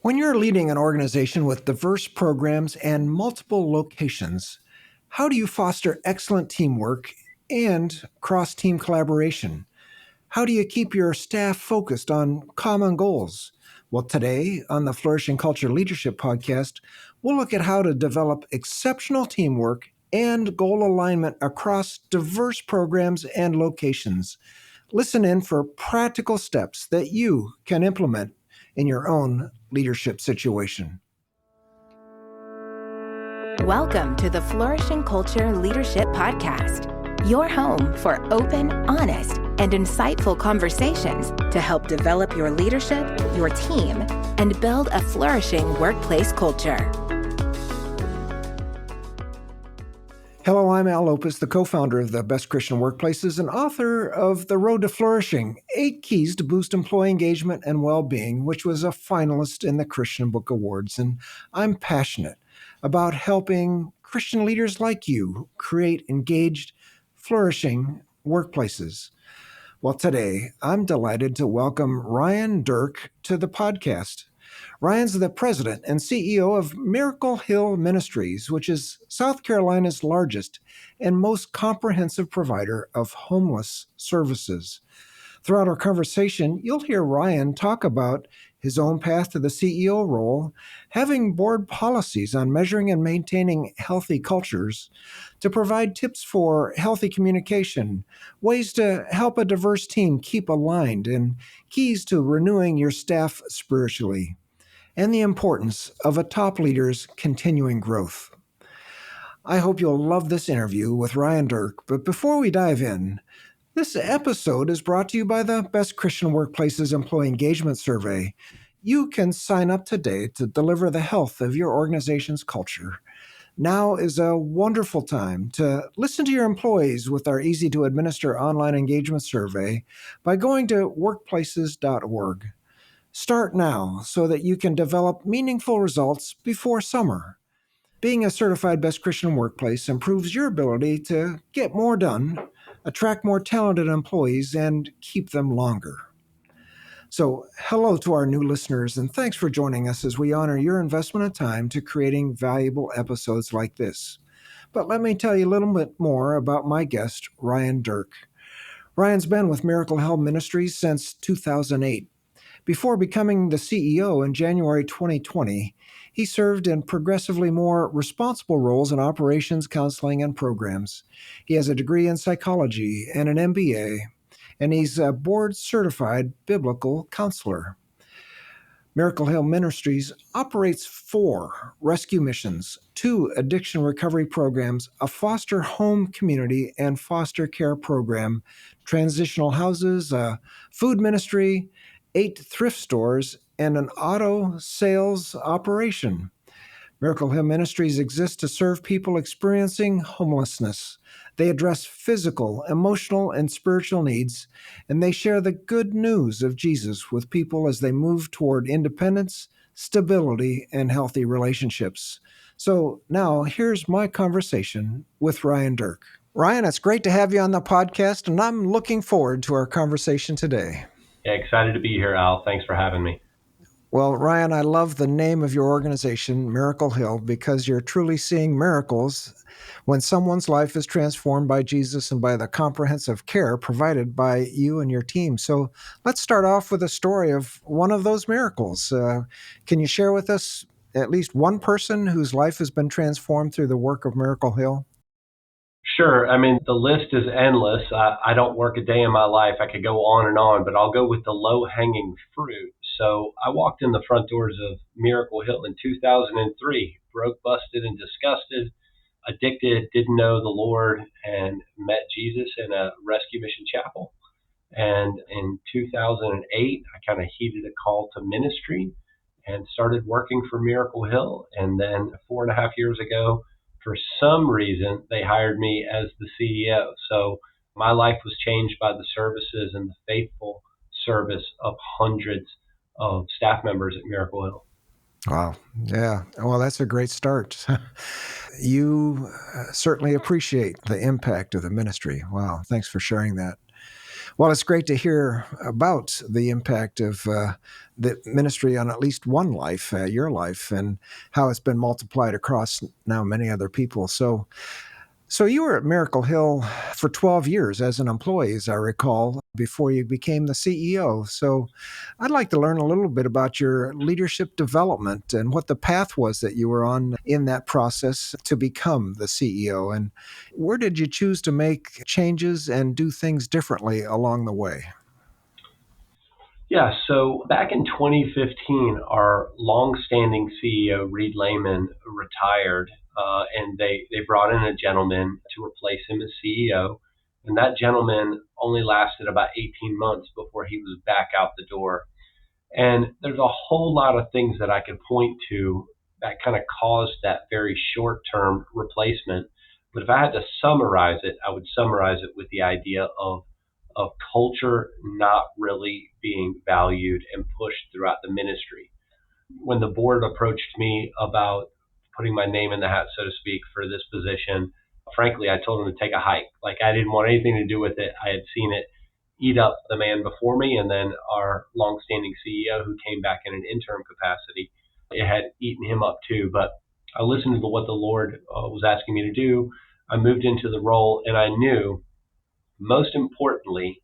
When you're leading an organization with diverse programs and multiple locations, how do you foster excellent teamwork and cross team collaboration? How do you keep your staff focused on common goals? Well, today on the Flourishing Culture Leadership Podcast, we'll look at how to develop exceptional teamwork and goal alignment across diverse programs and locations. Listen in for practical steps that you can implement in your own leadership situation. Welcome to the Flourishing Culture Leadership Podcast, your home for open, honest, and insightful conversations to help develop your leadership, your team, and build a flourishing workplace culture. Hello, I'm Al Lopez, the co-founder of the Best Christian Workplaces and author of The Road to Flourishing, 8 Keys to Boost Employee Engagement and Well-Being, which was a finalist in the Christian Book Awards. And I'm passionate about helping Christian leaders like you create engaged, flourishing workplaces. Well, today, I'm delighted to welcome Ryan Duerk to the podcast. Ryan's the president and CEO of Miracle Hill Ministries, which is South Carolina's largest and most comprehensive provider of homeless services. Throughout our conversation, you'll hear Ryan talk about his own path to the CEO role, having board policies on measuring and maintaining healthy cultures, to provide tips for healthy communication, ways to help a diverse team keep aligned, and keys to renewing your staff spiritually, and the importance of a top leader's continuing growth. I hope you'll love this interview with Ryan Duerk, but before we dive in, this episode is brought to you by the Best Christian Workplaces Employee Engagement Survey. You can sign up today to deliver the health of your organization's culture. Now is a wonderful time to listen to your employees with our easy-to-administer online engagement survey by going to workplaces.org. Start now so that you can develop meaningful results before summer. Being a certified Best Christian Workplace improves your ability to get more done, attract more talented employees, and keep them longer. So, hello to our new listeners, and thanks for joining us as we honor your investment of time to creating valuable episodes like this. But let me tell you a little bit more about my guest, Ryan Duerk. Ryan's been with Miracle Hill Ministries since 2008. Before becoming the CEO in January 2020, he served in progressively more responsible roles in operations, counseling, and programs. He has a degree in psychology and an MBA, and he's a board-certified biblical counselor. Miracle Hill Ministries operates 4 rescue missions, 2 addiction recovery programs, a foster home community and foster care program, transitional houses, a food ministry, 8 thrift stores, and an auto sales operation. Miracle Hill Ministries exists to serve people experiencing homelessness. They address physical, emotional, and spiritual needs, and they share the good news of Jesus with people as they move toward independence, stability, and healthy relationships. So now here's my conversation with Ryan Duerk. Ryan, it's great to have you on the podcast, and I'm looking forward to our conversation today. Yeah, excited to be here, Al. Thanks for having me. Well, Ryan, I love the name of your organization, Miracle Hill, because you're truly seeing miracles when someone's life is transformed by Jesus and by the comprehensive care provided by you and your team. So let's start off with a story of one of those miracles. Can you share with us at least one person whose life has been transformed through the work of Miracle Hill? Sure. I mean, the list is endless. I don't work a day in my life. I could go on, but I'll go with the low-hanging fruit. So I walked in the front doors of Miracle Hill in 2003, broke, busted, and disgusted, addicted, didn't know the Lord, and met Jesus in a rescue mission chapel. And in 2008, I kind of heeded a call to ministry and started working for Miracle Hill. And then 4.5 years ago, for some reason, they hired me as the CEO. So my life was changed by the services and the faithful service of hundreds of staff members at Miracle Hill. Wow. Yeah. Well, that's a great start. You certainly appreciate the impact of the ministry. Wow. Thanks for sharing that. Well, it's great to hear about the impact of the ministry on at least one life, your life, and how it's been multiplied across now many other people. So you were at Miracle Hill for 12 years as an employee, as I recall, before you became the CEO. So I'd like to learn a little bit about your leadership development and what the path was that you were on in that process to become the CEO. And where did you choose to make changes and do things differently along the way? Yeah, so back in 2015, our longstanding CEO, Reed Lehman, retired, and they brought in a gentleman to replace him as CEO. And that gentleman only lasted about 18 months before he was back out the door. And there's a whole lot of things that I could point to that kind of caused that very short term replacement. But if I had to summarize it, I would summarize it with the idea of culture not really being valued and pushed throughout the ministry. When the board approached me about putting my name in the hat, so to speak, for this position, frankly, I told them to take a hike. Like I didn't want anything to do with it. I had seen it eat up the man before me, and then our longstanding CEO, who came back in an interim capacity, it had eaten him up too. But I listened to what the Lord was asking me to do. I moved into the role, and I knew most importantly,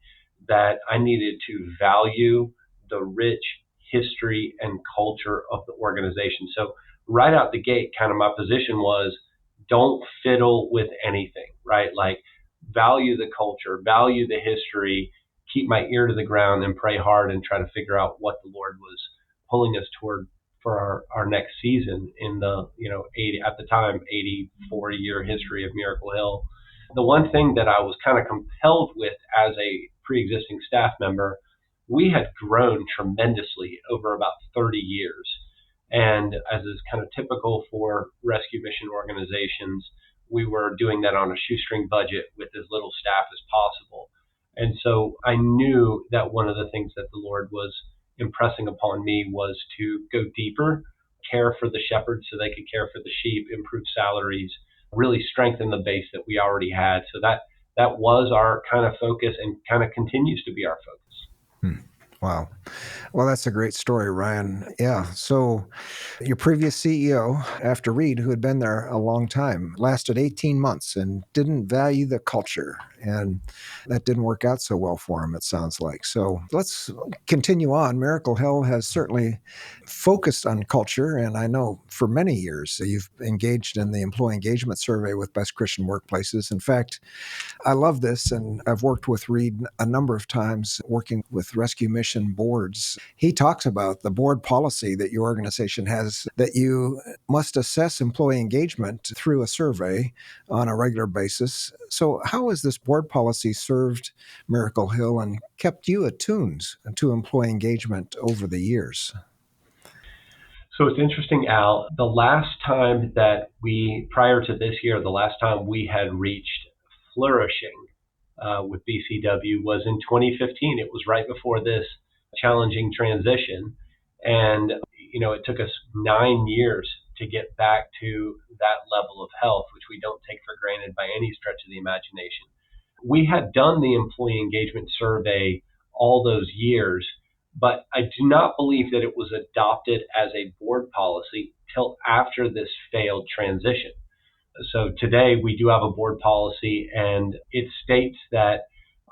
that I needed to value the rich history and culture of the organization. So, right out the gate, kind of my position was don't fiddle with anything, right? Like, value the culture, value the history, keep my ear to the ground and pray hard and try to figure out what the Lord was pulling us toward for our next season in the 80 at the time 84-year history of Miracle Hill. The one thing that I was kind of compelled with as a pre-existing staff member, we had grown tremendously over about 30 years. And as is kind of typical for rescue mission organizations, we were doing that on a shoestring budget with as little staff as possible. And so I knew that one of the things that the Lord was impressing upon me was to go deeper, care for the shepherds so they could care for the sheep, improve salaries, really strengthen the base that we already had. So that was our kind of focus and kind of continues to be our focus. Hmm. Wow. Well, that's a great story, Ryan. Yeah. So, your previous CEO, after Reed, who had been there a long time, lasted 18 months and didn't value the culture. And that didn't work out so well for him, it sounds like. So, let's continue on. Miracle Hill has certainly focused on culture. And I know for many years you've engaged in the employee engagement survey with Best Christian Workplaces. In fact, I love this, and I've worked with Reed a number of times working with rescue mission boards. He talks about the board policy that your organization has that you must assess employee engagement through a survey on a regular basis. So, how has this board policy served Miracle Hill and kept you attuned to employee engagement over the years? So it's interesting, Al. The last time that prior to this year, the last time we had reached flourishing with BCW was in 2015. It was right before this challenging transition. And, it took us 9 years to get back to that level of health, which we don't take for granted by any stretch of the imagination. We had done the employee engagement survey all those years, but I do not believe that it was adopted as a board policy till after this failed transition. So today we do have a board policy, and it states that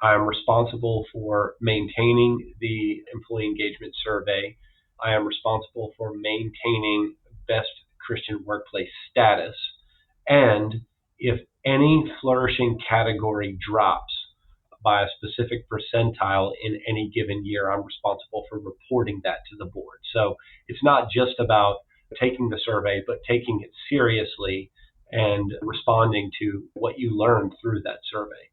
I'm responsible for maintaining the employee engagement survey. I am responsible for maintaining best Christian workplace status. And if any flourishing category drops by a specific percentile in any given year, I'm responsible for reporting that to the board. So it's not just about taking the survey, but taking it seriously and responding to what you learned through that survey.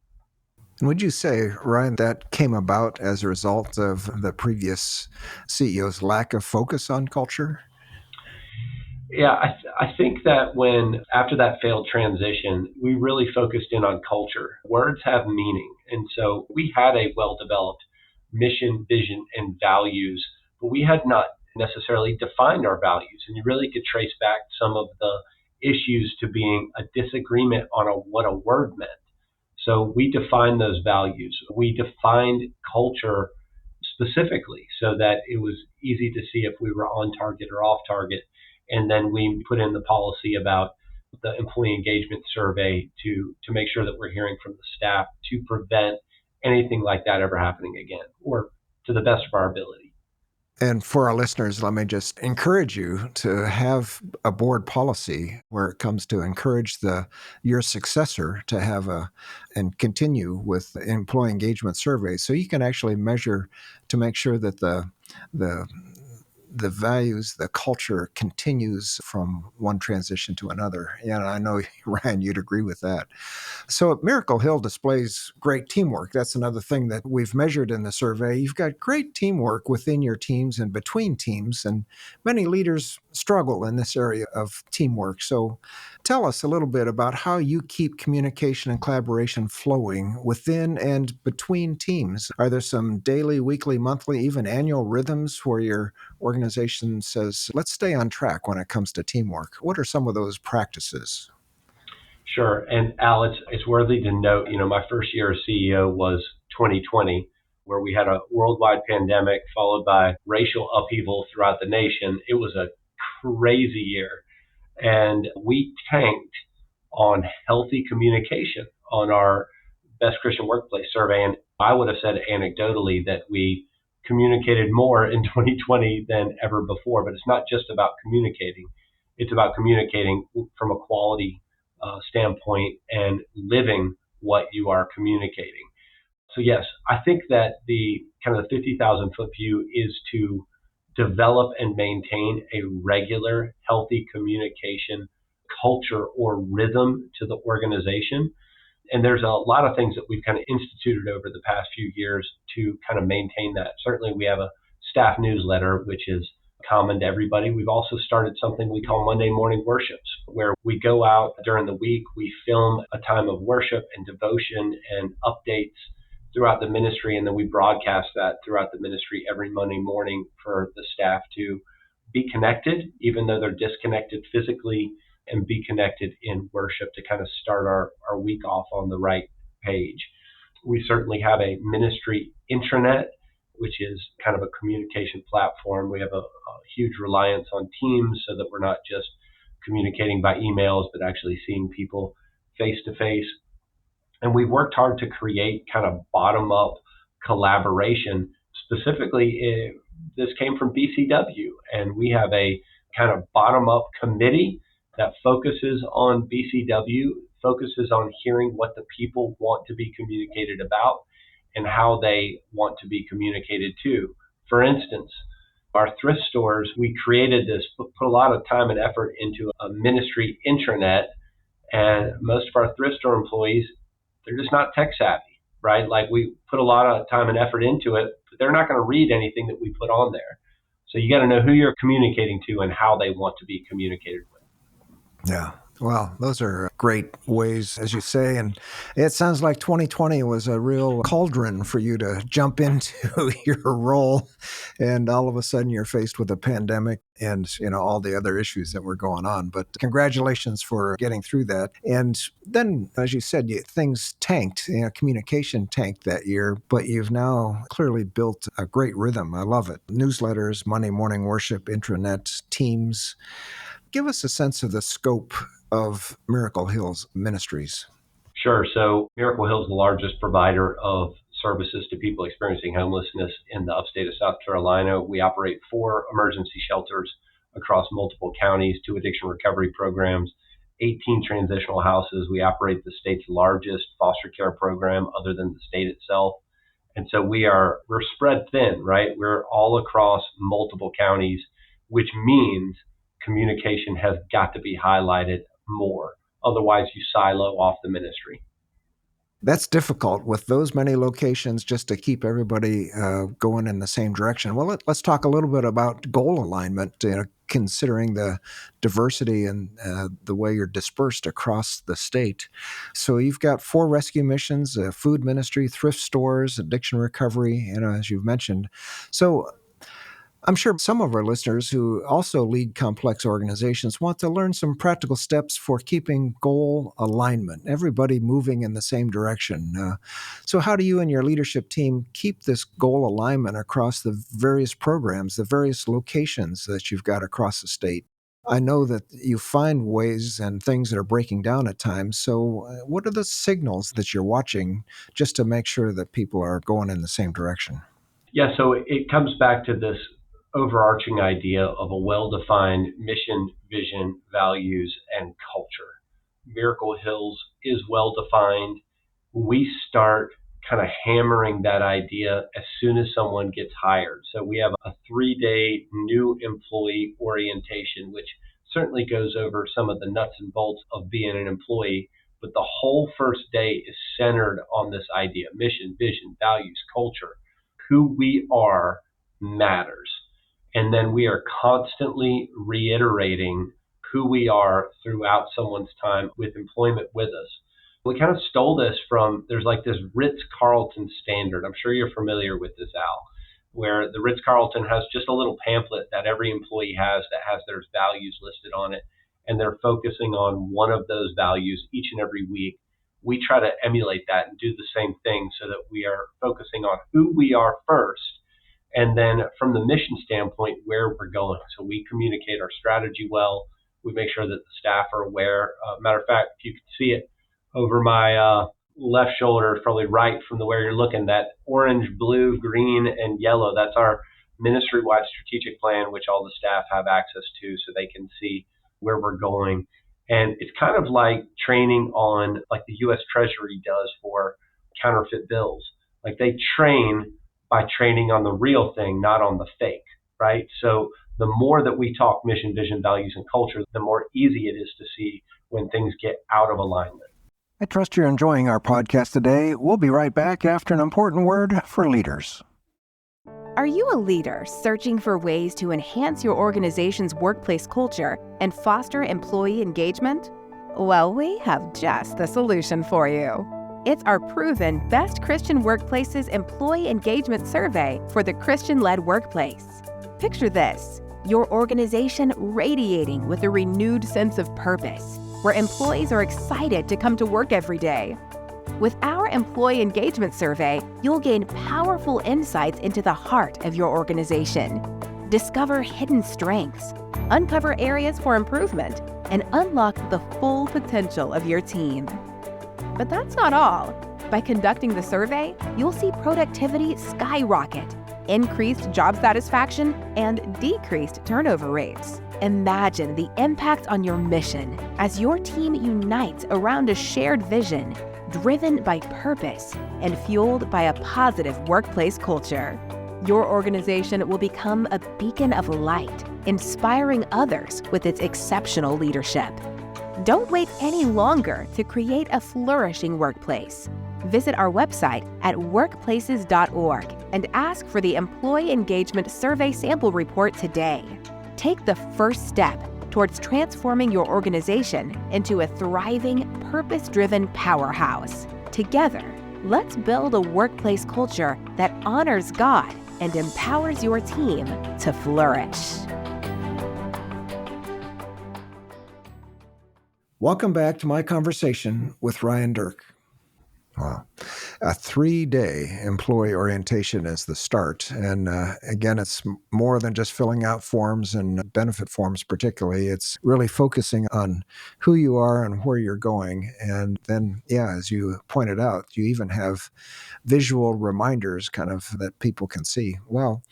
And would you say, Ryan, that came about as a result of the previous CEO's lack of focus on culture? Yeah, I think that when after that failed transition, we really focused in on culture. Words have meaning. And so we had a well developed mission, vision, and values, but we had not necessarily defined our values. And you really could trace back some of the issues to being a disagreement on what a word meant. So we defined those values. We defined culture specifically so that it was easy to see if we were on target or off target. And then we put in the policy about the employee engagement survey to make sure that we're hearing from the staff to prevent anything like that ever happening again, or to the best of our ability. And for our listeners, let me just encourage you to have a board policy where it comes to encourage your successor to have and continue with employee engagement surveys, so you can actually measure to make sure that the the values, the culture continues from one transition to another. Yeah, and I know, Ryan, you'd agree with that. So Miracle Hill displays great teamwork. That's another thing that we've measured in the survey. You've got great teamwork within your teams and between teams, and many leaders struggle in this area of teamwork. So tell us a little bit about how you keep communication and collaboration flowing within and between teams. Are there some daily, weekly, monthly, even annual rhythms where your organization says, let's stay on track when it comes to teamwork? What are some of those practices? Sure. And Al, it's worthy to note, my first year as CEO was 2020, where we had a worldwide pandemic followed by racial upheaval throughout the nation. It was a crazy year. And we tanked on healthy communication on our Best Christian Workplace survey. And I would have said anecdotally that we communicated more in 2020 than ever before. But it's not just about communicating, it's about communicating from a quality standpoint and living what you are communicating. So, yes, I think that the kind of the 50,000 foot view is to develop and maintain a regular, healthy communication culture or rhythm to the organization. And there's a lot of things that we've kind of instituted over the past few years to kind of maintain that. Certainly, we have a staff newsletter, which is common to everybody. We've also started something we call Monday morning worships, where we go out during the week, we film a time of worship and devotion and updates throughout the ministry, and then we broadcast that throughout the ministry every Monday morning for the staff to be connected, even though they're disconnected physically, and be connected in worship to kind of start our week off on the right page. We certainly have a ministry intranet, which is kind of a communication platform. We have a huge reliance on Teams so that we're not just communicating by emails, but actually seeing people face to face. And we've worked hard to create kind of bottom up collaboration. Specifically, this came from BCW, and we have a kind of bottom up committee that focuses on BCW, focuses on hearing what the people want to be communicated about and how they want to be communicated to. For instance, our thrift stores, we created this, put a lot of time and effort into a ministry intranet, and most of our thrift store employees, they're just not tech savvy, right? Like, we put a lot of time and effort into it, but they're not going to read anything that we put on there. So you got to know who you're communicating to and how they want to be communicated with. Yeah. Well, those are great ways, as you say. And it sounds like 2020 was a real cauldron for you to jump into your role. And all of a sudden you're faced with a pandemic and, all the other issues that were going on. But congratulations for getting through that. And then, as you said, things tanked, communication tanked that year, but you've now clearly built a great rhythm. I love it. Newsletters, Monday morning worship, intranet, Teams. Give us a sense of the scope of Miracle Hills Ministries. Sure. So Miracle Hill is the largest provider of services to people experiencing homelessness in the upstate of South Carolina. We operate 4 emergency shelters across multiple counties, 2 addiction recovery programs, 18 transitional houses. We operate the state's largest foster care program other than the state itself. And so we're spread thin, right? We're all across multiple counties, which means communication has got to be highlighted more. Otherwise, you silo off the ministry. That's difficult with those many locations just to keep everybody going in the same direction. Well, let's talk a little bit about goal alignment, considering the diversity and the way you're dispersed across the state. So you've got 4 rescue missions, food ministry, thrift stores, addiction recovery, as you've mentioned. So I'm sure some of our listeners who also lead complex organizations want to learn some practical steps for keeping goal alignment, everybody moving in the same direction. So, how do you and your leadership team keep this goal alignment across the various programs, the various locations that you've got across the state? I know that you find ways and things that are breaking down at times. So, what are the signals that you're watching just to make sure that people are going in the same direction? Yeah, so it comes back to this overarching idea of a well defined mission, vision, values, and culture. Miracle Hills is well defined. We start kind of hammering that idea as soon as someone gets hired. So we have a 3 day new employee orientation, which certainly goes over some of the nuts and bolts of being an employee. But the whole first day is centered on this idea: mission, vision, values, culture. Who we are matters. And then we are constantly reiterating who we are throughout someone's time with employment with us. We kind of stole this from, there's like this Ritz Carlton standard. I'm sure you're familiar with this, Al, where the Ritz Carlton has just a little pamphlet that every employee has that has their values listed on it. And they're focusing on one of those values each and every week. We try to emulate that and do the same thing so that we are focusing on who we are first. And then from the mission standpoint, where we're going. So we communicate our strategy well. We make sure that the staff are aware. Matter of fact, if you can see it over my left shoulder, probably right from the where you're looking, that orange, blue, green, and yellow, that's our ministry-wide strategic plan, which all the staff have access to so they can see where we're going. And it's kind of like training on, like the U.S. Treasury does for counterfeit bills. Like they train by training on the real thing, not on the fake, right? So the more that we talk mission, vision, values, and culture, the more easy it is to see when things get out of alignment. I trust you're enjoying our podcast today. We'll be right back after an important word for leaders. Are you a leader searching for ways to enhance your organization's workplace culture and foster employee engagement? Well, we have just the solution for you. It's our proven Best Christian Workplaces Employee Engagement Survey for the Christian-led workplace. Picture this: your organization radiating with a renewed sense of purpose, where employees are excited to come to work every day. With our Employee Engagement Survey, you'll gain powerful insights into the heart of your organization, discover hidden strengths, uncover areas for improvement, and unlock the full potential of your team. But that's not all. By conducting the survey, you'll see productivity skyrocket, increased job satisfaction, and decreased turnover rates. Imagine the impact on your mission as your team unites around a shared vision, driven by purpose and fueled by a positive workplace culture. Your organization will become a beacon of light, inspiring others with its exceptional leadership. Don't wait any longer to create a flourishing workplace. Visit our website at workplaces.org and ask for the Employee Engagement Survey Sample Report today. Take the first step towards transforming your organization into a thriving, purpose-driven powerhouse. Together, let's build a workplace culture that honors God and empowers your team to flourish. Welcome back to my conversation with Ryan Duerk. Wow. A 3-day employee orientation is the start. And again, it's more than just filling out forms and benefit forms particularly. It's really focusing on who you are and where you're going. And then, yeah, as you pointed out, you even have visual reminders kind of that people can see. Well,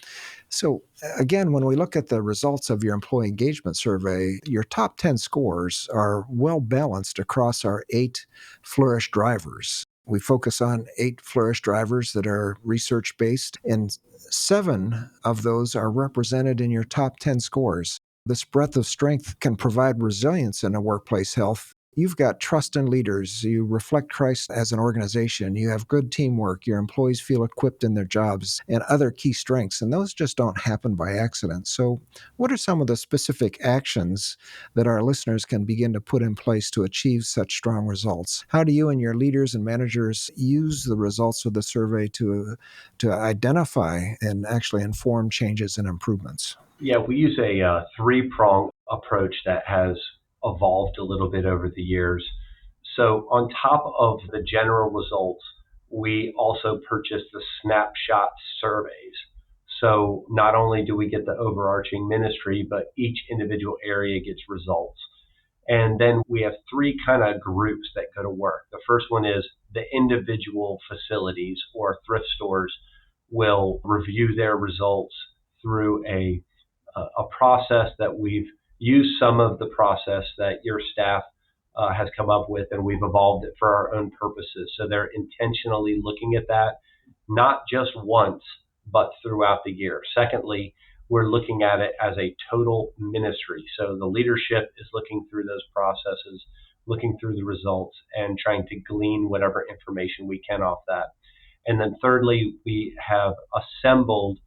so again, when we look at the results of your employee engagement survey, your top 10 scores are well balanced across our 8 Flourish drivers. We focus on 8 Flourish drivers that are research-based, and 7 of those are represented in your top 10 scores. This breadth of strength can provide resilience in a workplace health, you've got trust in leaders, you reflect Christ as an organization, you have good teamwork, your employees feel equipped in their jobs, and other key strengths. And those just don't happen by accident. So, what are some of the specific actions that our listeners can begin to put in place to achieve such strong results? How do you and your leaders and managers use the results of the survey to identify and actually inform changes and improvements? Yeah, we use a three-prong approach that has evolved a little bit over the years. So, on top of the general results, we also purchase the snapshot surveys. So, not only do we get the overarching ministry, but each individual area gets results. And then we have three kind of groups that go to work. The first one is the individual facilities or thrift stores will review their results through a process that we've used some of the process that your staff has come up with, and we've evolved it for our own purposes. So they're intentionally looking at that, not just once, but throughout the year. Secondly, we're looking at it as a total ministry. So the leadership is looking through those processes, looking through the results, and trying to glean whatever information we can off that. And then thirdly, we have assembled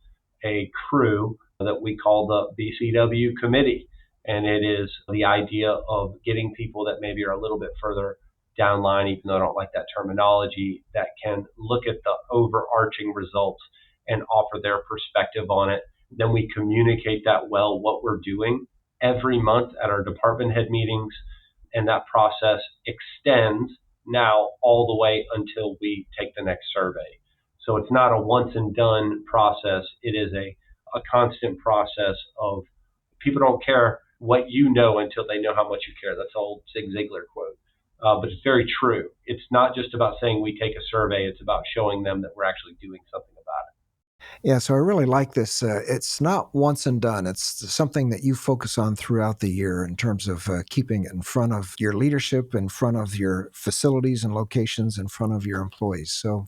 a crew that we call the BCW committee. And it is the idea of getting people that maybe are a little bit further down line, even though I don't like that terminology, that can look at the overarching results and offer their perspective on it. Then we communicate that well, what we're doing every month at our department head meetings. And that process extends now all the way until we take the next survey. So it's not a once and done process. It is a constant process of people don't care what you know until they know how much you care. That's an old Zig Ziglar quote. But it's very true. It's not just about saying we take a survey. It's about showing them that we're actually doing something about it. Yeah, so I really like this. It's not once and done. It's something that you focus on throughout the year in terms of keeping it in front of your leadership, in front of your facilities and locations, in front of your employees. So,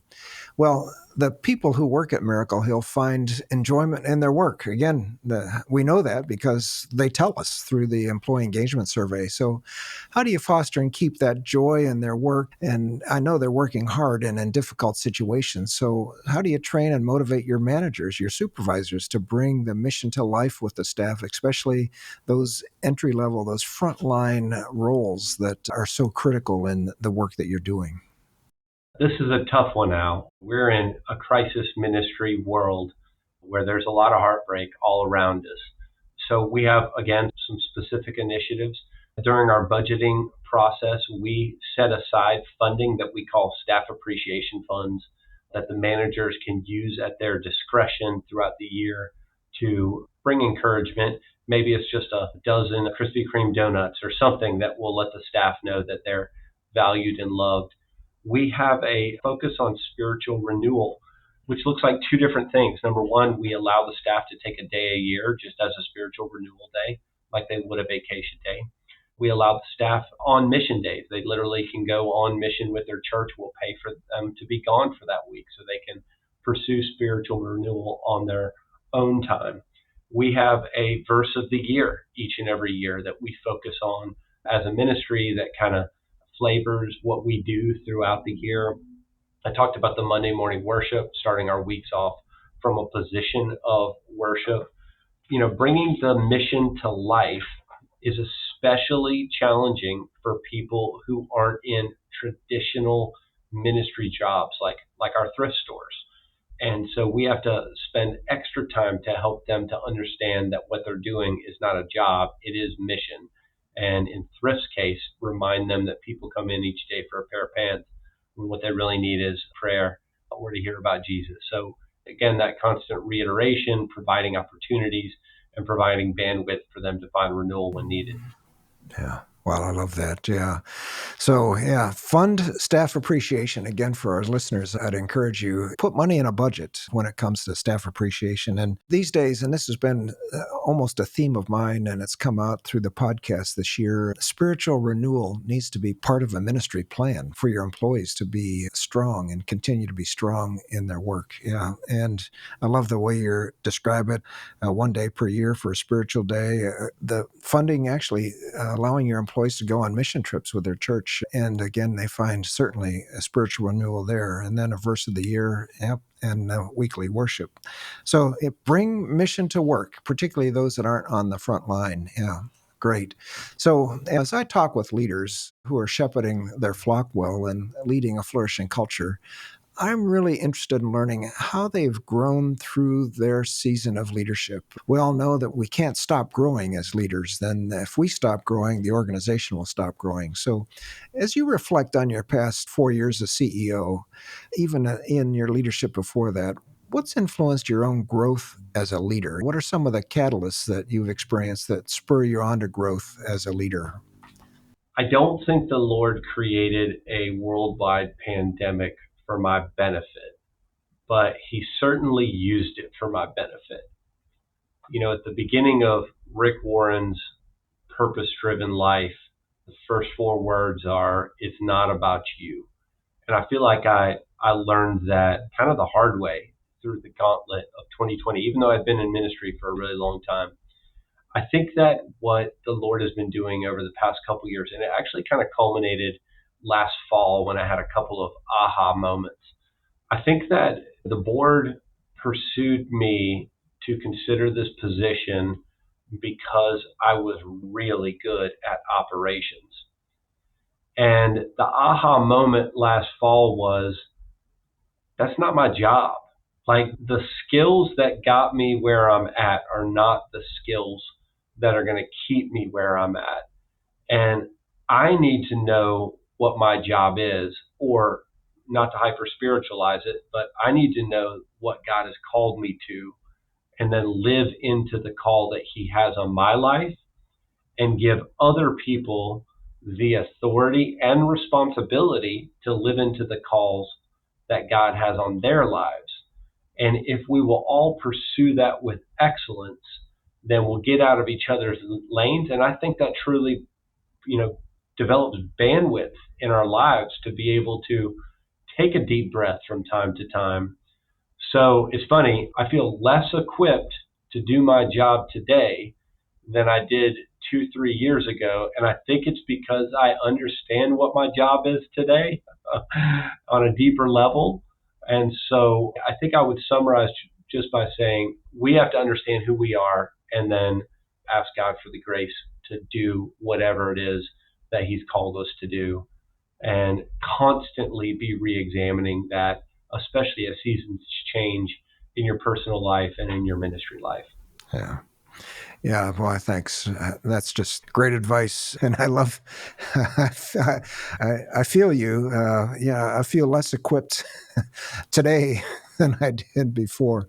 well, the people who work at Miracle Hill find enjoyment in their work. Again, we know that because they tell us through the employee engagement survey. So how do you foster and keep that joy in their work? And I know they're working hard and in difficult situations. So how do you train and motivate your managers, your supervisors to bring the mission to life with the staff, especially those entry level, those frontline roles that are so critical in the work that you're doing? This is a tough one, Al. We're in a crisis ministry world where there's a lot of heartbreak all around us. So we have, again, some specific initiatives. During our budgeting process, we set aside funding that we call staff appreciation funds that the managers can use at their discretion throughout the year to bring encouragement. Maybe it's just a dozen Krispy Kreme donuts or something that will let the staff know that they're valued and loved. We have a focus on spiritual renewal, which looks like two different things. Number one, we allow the staff to take a day a year just as a spiritual renewal day, like they would a vacation day. We allow the staff on mission days. They literally can go on mission with their church. We'll pay for them to be gone for that week so they can pursue spiritual renewal on their own time. We have a verse of the year each and every year that we focus on as a ministry that kind of flavors what we do throughout the year. I talked about the Monday morning worship, starting our weeks off from a position of worship. You know, bringing the mission to life is especially challenging for people who aren't in traditional ministry jobs like our thrift stores. And so we have to spend extra time to help them to understand that what they're doing is not a job, it is mission. And in Thrift's case, remind them that people come in each day for a pair of pants, and what they really need is prayer or to hear about Jesus. So again, that constant reiteration, providing opportunities, and providing bandwidth for them to find renewal when needed. Yeah. Well, I love that. Yeah. So, yeah, fund staff appreciation. Again, for our listeners, I'd encourage you, put money in a budget when it comes to staff appreciation. And these days, and this has been almost a theme of mine, and it's come out through the podcast this year, spiritual renewal needs to be part of a ministry plan for your employees to be strong and continue to be strong in their work. Yeah. And I love the way you describe it, one day per year for a spiritual day. The funding actually allowing your employees employees to go on mission trips with their church. And again, they find certainly a spiritual renewal there. And then a verse of the year, yep, and weekly worship. So bring mission to work, particularly those that aren't on the front line. Yeah. Great. So, as I talk with leaders who are shepherding their flock well and leading a flourishing culture, I'm really interested in learning how they've grown through their season of leadership. We all know that we can't stop growing as leaders. Then, if we stop growing, the organization will stop growing. So, as you reflect on your past 4 years as CEO, even in your leadership before that, what's influenced your own growth as a leader? What are some of the catalysts that you've experienced that spur you on to growth as a leader? I don't think the Lord created a worldwide pandemic for my benefit, but He certainly used it for my benefit. At the beginning of Rick Warren's Purpose Driven Life, the first four words are, "It's not about you." And I feel like I learned that kind of the hard way through the gauntlet of 2020, even though I've been in ministry for a really long time. I think that what the Lord has been doing over the past couple of years, and it actually kind of culminated last fall when I had a couple of aha moments. I think that the board pursued me to consider this position because I was really good at operations. And the aha moment last fall was, that's not my job. Like, the skills that got me where I'm at are not the skills that are going to keep me where I'm at. And I need to know what my job is, or not to hyper spiritualize it, but I need to know what God has called me to, and then live into the call that He has on my life, and give other people the authority and responsibility to live into the calls that God has on their lives. And if we will all pursue that with excellence, then we'll get out of each other's lanes. And I think that truly, develops bandwidth in our lives to be able to take a deep breath from time to time. So it's funny, I feel less equipped to do my job today than I did 2, 3 years ago. And I think it's because I understand what my job is today on a deeper level. And so I think I would summarize just by saying we have to understand who we are, and then ask God for the grace to do whatever it is that He's called us to do, and constantly be re-examining that, especially as seasons change in your personal life and in your ministry life. Yeah. Yeah, well, thanks. That's just great advice, and I love. I feel you. I feel less equipped today than I did before,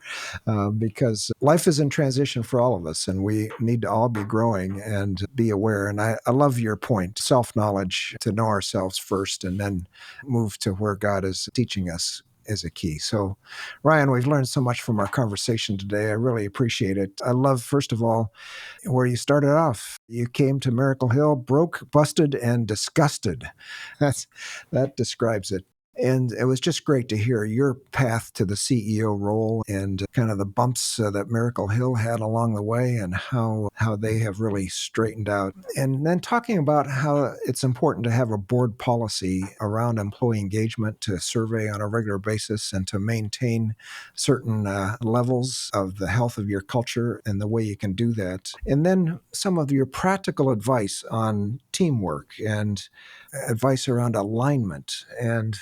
because life is in transition for all of us, and we need to all be growing and be aware. And I love your point: self-knowledge, to know ourselves first, and then move to where God is teaching us, is a key. So, Ryan, we've learned so much from our conversation today. I really appreciate it. I love, first of all, where you started off. You came to Miracle Hill broke, busted, and disgusted. That describes it. And it was just great to hear your path to the CEO role and kind of the bumps that Miracle Hill had along the way, and how they have really straightened out. And then talking about how it's important to have a board policy around employee engagement, to survey on a regular basis and to maintain certain levels of the health of your culture and the way you can do that. And then some of your practical advice on teamwork and advice around alignment, and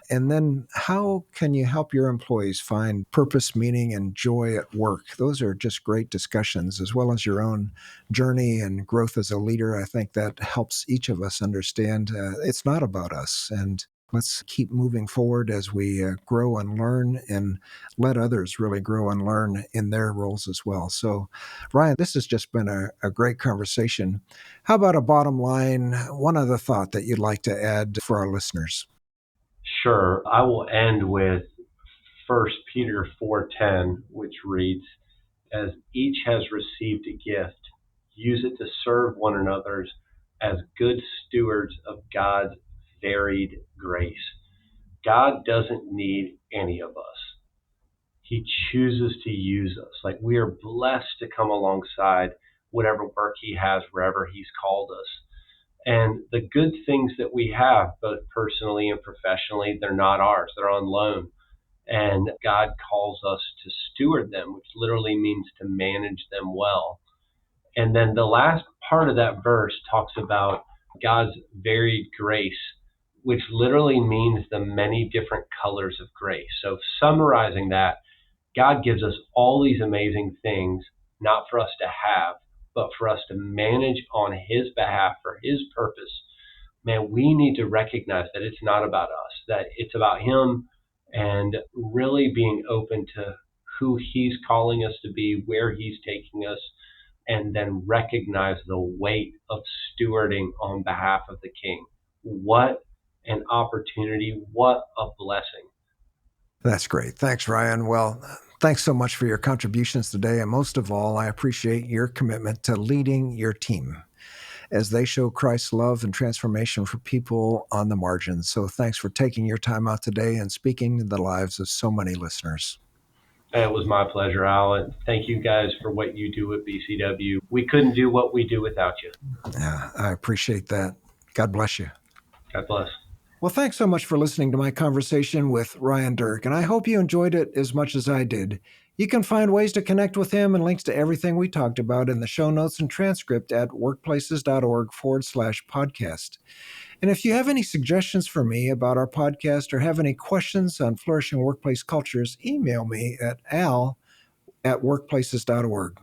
then how can you help your employees find purpose, meaning, and joy at work? Those are just great discussions, as well as your own journey and growth as a leader. I think that helps each of us understand it's not about us, and let's keep moving forward as we grow and learn, and let others really grow and learn in their roles as well. So, Ryan, this has just been a great conversation. How about a bottom line, one other thought that you'd like to add for our listeners? Sure. I will end with 1 Peter 4:10, which reads, "As each has received a gift, use it to serve one another as good stewards of God's varied grace." God doesn't need any of us. He chooses to use us. Like, we are blessed to come alongside whatever work He has wherever He's called us. And the good things that we have, both personally and professionally, they're not ours, they're on loan. And God calls us to steward them, which literally means to manage them well. And then the last part of that verse talks about God's varied grace, which literally means the many different colors of grace. So, summarizing that, God gives us all these amazing things, not for us to have, but for us to manage on His behalf for His purpose. Man, we need to recognize that it's not about us, that it's about Him, and really being open to who He's calling us to be, where He's taking us, and then recognize the weight of stewarding on behalf of the King. What an opportunity, what a blessing. That's great. Thanks, Ryan. Well, thanks so much for your contributions today. And most of all, I appreciate your commitment to leading your team as they show Christ's love and transformation for people on the margins. So thanks for taking your time out today and speaking to the lives of so many listeners. It was my pleasure, Alan. Thank you guys for what you do at BCW. We couldn't do what we do without you. Yeah, I appreciate that. God bless you. God bless. Well, thanks so much for listening to my conversation with Ryan Duerk, and I hope you enjoyed it as much as I did. You can find ways to connect with him and links to everything we talked about in the show notes and transcript at workplaces.org/podcast. And if you have any suggestions for me about our podcast or have any questions on flourishing workplace cultures, email me at al@workplaces.org.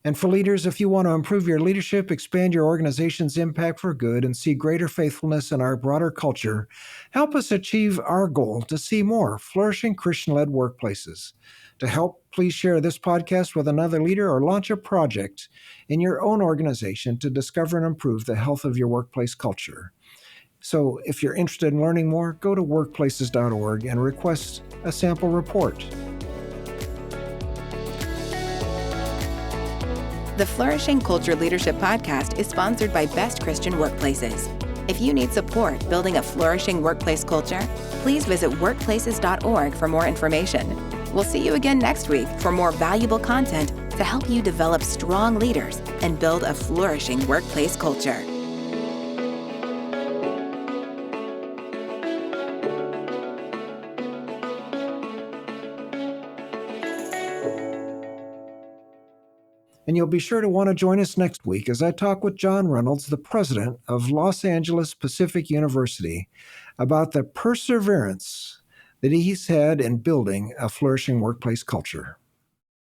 And for leaders, if you want to improve your leadership, expand your organization's impact for good, and see greater faithfulness in our broader culture, help us achieve our goal to see more flourishing Christian-led workplaces. To help, please share this podcast with another leader or launch a project in your own organization to discover and improve the health of your workplace culture. So if you're interested in learning more, go to workplaces.org and request a sample report. The Flourishing Culture Leadership Podcast is sponsored by Best Christian Workplaces. If you need support building a flourishing workplace culture, please visit workplaces.org for more information. We'll see you again next week for more valuable content to help you develop strong leaders and build a flourishing workplace culture. And you'll be sure to want to join us next week as I talk with John Reynolds, the president of Los Angeles Pacific University, about the perseverance that he's had in building a flourishing workplace culture.